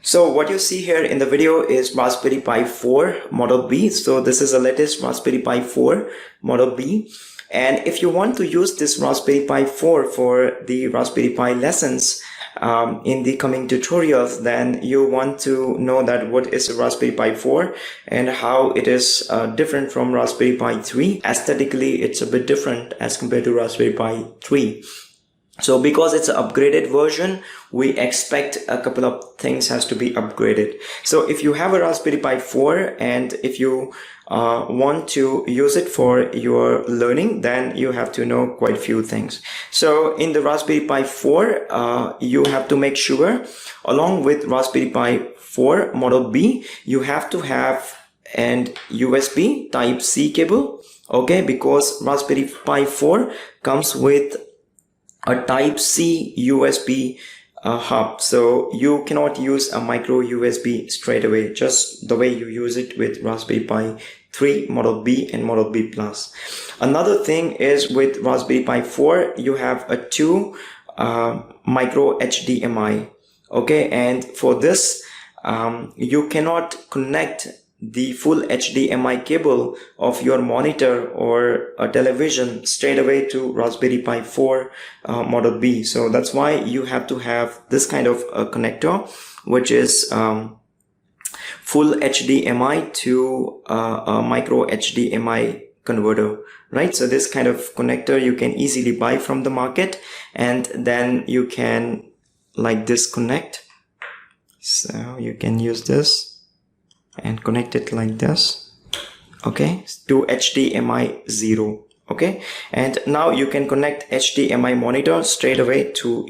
So what you see here in the video is Raspberry Pi 4 Model B. So this is the latest Raspberry Pi 4 Model B. And if you want to use this Raspberry Pi 4 for the Raspberry Pi lessons in the coming tutorials, then you want to know that what is a Raspberry Pi 4 and how it is different from Raspberry Pi 3. Aesthetically, it's a bit different as compared to Raspberry Pi 3. So because it's an upgraded version, we expect a couple of things has to be upgraded. So if you have a Raspberry Pi 4 and if you want to use it for your learning, then you have to know quite a few things. So in the Raspberry Pi 4, you have to make sure along with Raspberry Pi 4 Model B, you have to have an USB Type-C cable. Okay, because Raspberry Pi 4 comes with a Type-C USB hub, so you cannot use a micro USB straight away, just the way you use it with Raspberry Pi 3 Model B and Model B Plus. Another thing is with Raspberry Pi 4, you have a two micro HDMI. Okay, and for this, you cannot connect the full HDMI cable of your monitor or a television straight away to Raspberry Pi 4 Model B. So that's why you have to have this kind of a connector, which is full HDMI to a micro HDMI converter, right? So this kind of connector you can easily buy from the market, and then you can like disconnect. So you can use this and connect it like this, okay, to HDMI 0. Okay, and now you can connect HDMI monitor straight away to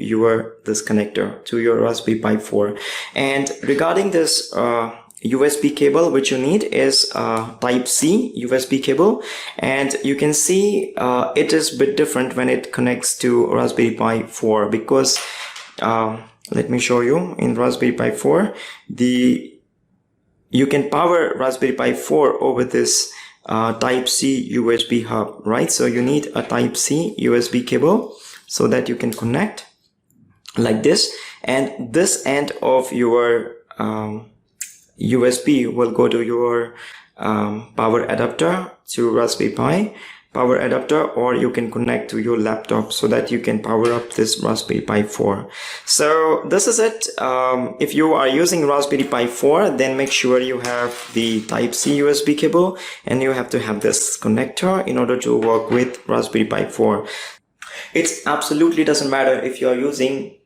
this connector to your Raspberry Pi 4. And regarding this USB cable, which you need is Type-C USB cable, and you can see it is a bit different when it connects to Raspberry Pi 4, because let me show you. In Raspberry Pi 4, you can power Raspberry Pi 4 over this Type-C USB hub, right? So you need a Type-C USB cable so that you can connect like this, and this end of your USB will go to your power adapter to Raspberry Pi power adapter, or you can connect to your laptop so that you can power up this Raspberry Pi 4. So this is it. If you are using Raspberry Pi 4, then make sure you have the Type-C USB cable, and you have to have this connector in order to work with Raspberry Pi 4. It absolutely doesn't matter if you are using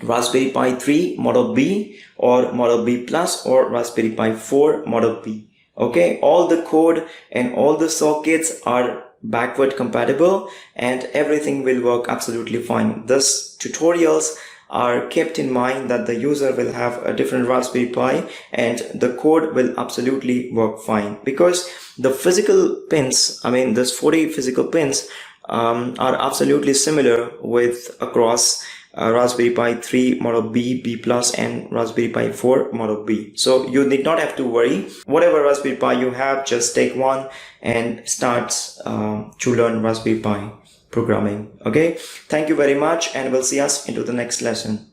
Raspberry Pi 3 Model B or Model B Plus or Raspberry Pi 4 Model B. Okay, all the code and all the sockets are backward compatible, and everything will work absolutely fine. These tutorials are kept in mind that the user will have a different Raspberry Pi and the code will absolutely work fine, because the physical pins, I mean this 40 physical pins are absolutely similar with across Raspberry Pi 3 Model B, B Plus and Raspberry Pi 4 Model B. So you need not have to worry. Whatever Raspberry Pi you have, just take one and start to learn Raspberry Pi programming. Okay, thank you very much, and we'll see us into the next lesson.